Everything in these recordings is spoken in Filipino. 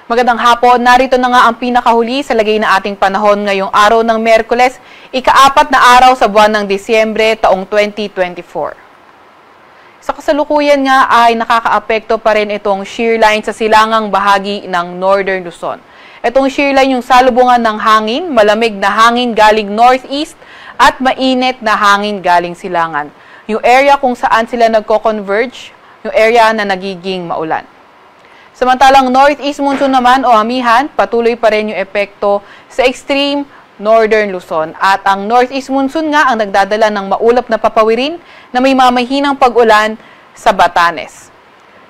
Magandang hapon, narito na nga ang pinakahuli sa lagay na ating panahon ngayong araw ng Miyerkules, ika-4 na araw sa buwan ng Disyembre taong 2024. Sa kasalukuyan nga ay nakakaapekto pa rin itong shear line sa silangang bahagi ng Northern Luzon. Itong shear line yung salubungan ng hangin, malamig na hangin galing northeast at mainit na hangin galing silangan. Yung area kung saan sila nagko-converge, yung area na nagiging maulan. Samantalang northeast monsoon naman o amihan, patuloy pa rin yung epekto sa extreme northern Luzon. At ang northeast monsoon nga ang nagdadala ng maulap na papawirin na may mamahinang pag-ulan sa Batanes.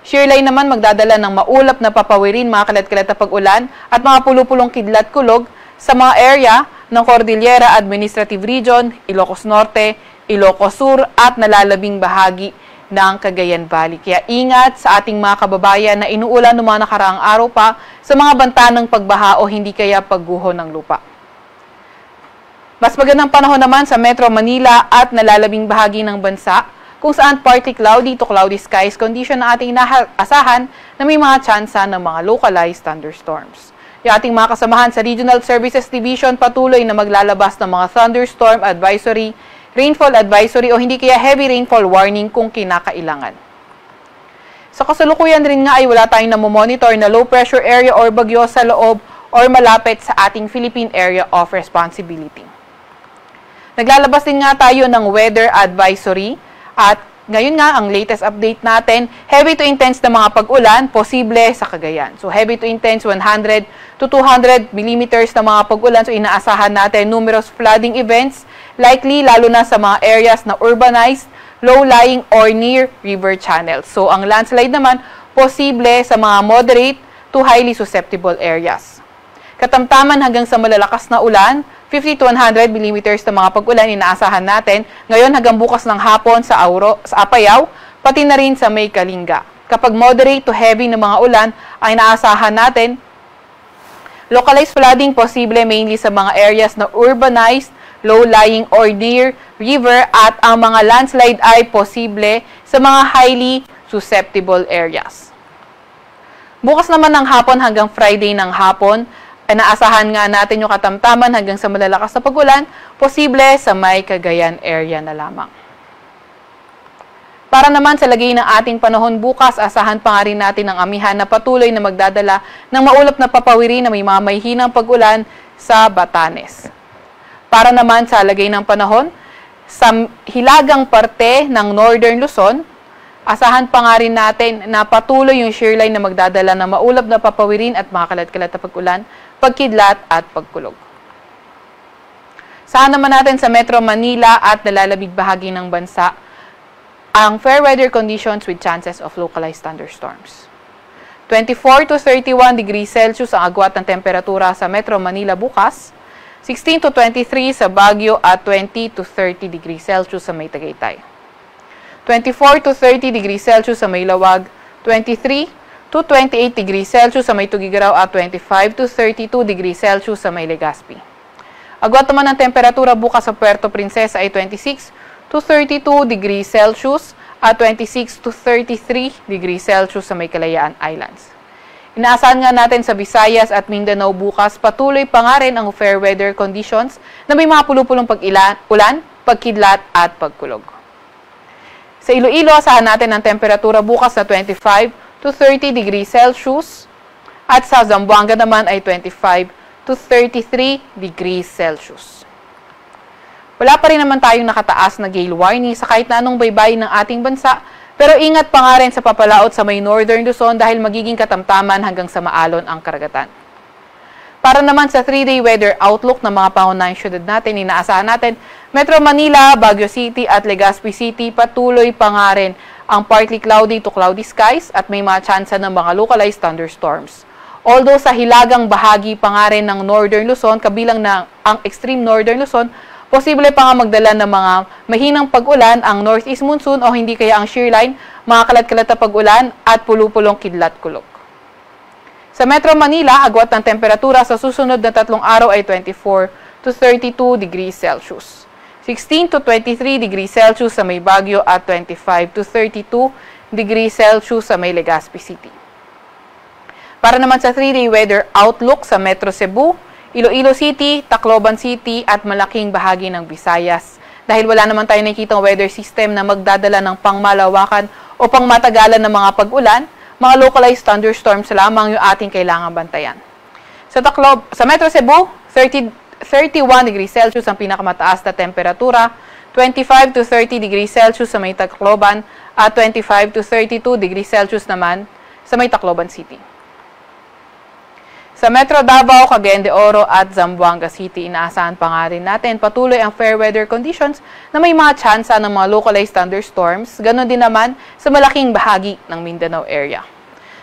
Shear line naman magdadala ng maulap na papawirin, mga kalat-kalat na pag-ulan at mga pulupulong kidlat-kulog sa mga area ng Cordillera Administrative Region, Ilocos Norte, Ilocos Sur at nalalabing bahagi ng Cagayan Valley. Kaya ingat sa ating mga kababayan na inuulan ng mga nakaraang araw pa sa mga banta ng pagbaha o hindi kaya pagguho ng lupa. Mas magandang panahon naman sa Metro Manila at nalalabing bahagi ng bansa kung saan partly cloudy to cloudy skies condition na ating inaasahan na may mga tsansa ng mga localized thunderstorms. Yung ating mga kasamahan sa Regional Services Division patuloy na maglalabas ng mga thunderstorm advisory, rainfall advisory o hindi kaya heavy rainfall warning kung kinakailangan. Sa kasalukuyan rin nga ay wala tayong namomonitor na low pressure area or bagyo sa loob or malapit sa ating Philippine Area of Responsibility. Naglalabas din nga tayo ng weather advisory at ngayon nga ang latest update natin, heavy to intense na mga pag-ulan posible sa Cagayan. So heavy to intense 100 to 200 millimeters na mga pag-ulan. So inaasahan natin numerous flooding events likely lalo na sa mga areas na urbanized, low-lying or near river channels. So ang landslide naman posible sa mga moderate to highly susceptible areas. Katamtaman hanggang sa malalakas na ulan, 50 to 100 millimeters na mga pag-ulan inaasahan natin ngayon hanggang bukas ng hapon sa Apayao, pati na rin sa May Kalinga. Kapag moderate to heavy na mga ulan ay inaasahan natin localized flooding posible mainly sa mga areas na urbanized, low-lying or near river at ang mga landslide ay posible sa mga highly susceptible areas. Bukas naman ng hapon hanggang Friday ng hapon, ay naasahan nga natin yung katamtaman hanggang sa malalakas na pag-ulan, posible sa may Cagayan area na lamang. Para naman sa lagay ng ating panahon bukas, asahan pa nga rin natin ang amihan na patuloy na magdadala ng maulap na papawirin na may mamahinang pag-ulan sa Batanes. Para naman sa lagay ng panahon, sa hilagang parte ng Northern Luzon, asahan pa nga rin natin na patuloy yung shear line na magdadala ng maulap na papawirin at mga kalat-kalat na pag-ulan, pagkidlat at pagkulog. Saan naman natin sa Metro Manila at nalalabing bahagi ng bansa ang fair weather conditions with chances of localized thunderstorms. 24 to 31 degrees Celsius ang agwat ng temperatura sa Metro Manila bukas, 16 to 23 sa Baguio at 20 to 30 degrees Celsius sa May Tagaytay. 24 to 30 degrees Celsius sa May Lawag, 23 to 28 degrees Celsius sa May Tugigaraw at 25 to 32 degrees Celsius sa May Legazpi. Agwat naman ng temperatura bukas sa Puerto Princesa ay 26 to 32 degrees Celsius at 26 to 33 degrees Celsius sa May Kalayaan Islands. Inaasahan nga natin sa Visayas at Mindanao bukas, patuloy pa nga rin ang fair weather conditions na may mga pulupulong ulan, pagkidlat at pagkulog. Sa Iloilo, asahan natin ang temperatura bukas na 25 to 30 degrees Celsius at sa Zamboanga naman ay 25 to 33 degrees Celsius. Wala pa rin naman tayong nakataas na gale warning sa kahit na anong baybayin ng ating bansa, pero ingat pa nga rin sa papalaot sa may Northern Luzon dahil magiging katamtaman hanggang sa maalon ang karagatan. Para naman sa 3-day weather outlook ng mga pangunahing syudad natin, inaasahan natin Metro Manila, Baguio City at Legazpi City patuloy pa nga rin ang partly cloudy to cloudy skies at may mga tsansa ng mga localized thunderstorms. Although sa hilagang bahagi pa nga rin ng Northern Luzon, kabilang na ang extreme Northern Luzon, posible pa nga magdala ng mga mahinang pag-ulan ang northeast monsoon o hindi kaya ang shear line, mga kalat-kalat na pag-ulan at pulupulong kidlat-kulog. Sa Metro Manila, agwat ng temperatura sa susunod na 3 araw ay 24 to 32 degrees Celsius. 16 to 23 degrees Celsius sa may Baguio at 25 to 32 degrees Celsius sa may Legazpi City. Para naman sa 3-day weather outlook sa Metro Cebu, Iloilo City, Tacloban City at malaking bahagi ng Visayas. Dahil wala naman tayo nakikitang weather system na magdadala ng pangmalawakan o pangmatagalan ng mga pag-ulan, mga localized thunderstorms lamang yung ating kailangang bantayan. Sa Metro Cebu, 31 degrees Celsius ang pinakamataas na temperatura, 25 to 30 degrees Celsius sa may Tacloban at 25 to 32 degrees Celsius naman sa may Tacloban City. Sa Metro Davao, Cagayan de Oro at Zamboanga City, inaasahan pa nga rin natin patuloy ang fair weather conditions na may mga tsansa ng mga localized thunderstorms, ganoon din naman sa malaking bahagi ng Mindanao area.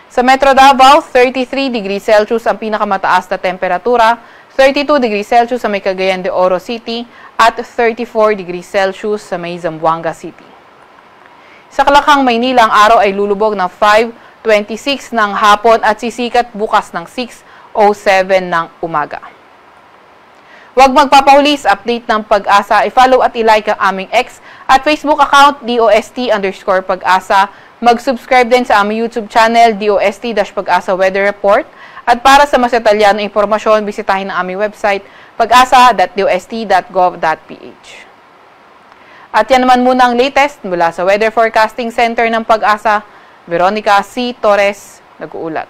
Sa Metro Davao, 33 degrees Celsius ang pinakamataas na temperatura, 32 degrees Celsius sa may Cagayan de Oro City at 34 degrees Celsius sa may Zamboanga City. Sa Kalakhang, Maynila, ang araw ay lulubog ng 5:26 ng hapon at sisikat bukas ng 6:07 ng umaga. Huwag magpapahulis, update ng Pag-asa, i-follow at i-like ang aming X at Facebook account DOST_Pag-asa. Mag-subscribe din sa aming YouTube channel DOST-Pag-asa Weather Report. At para sa mas detalyanong impormasyon, bisitahin ang aming website pag-asa.dost.gov.ph. At yan naman muna ang latest mula sa Weather Forecasting Center ng Pag-asa. Veronica C. Torres, nag-uulat.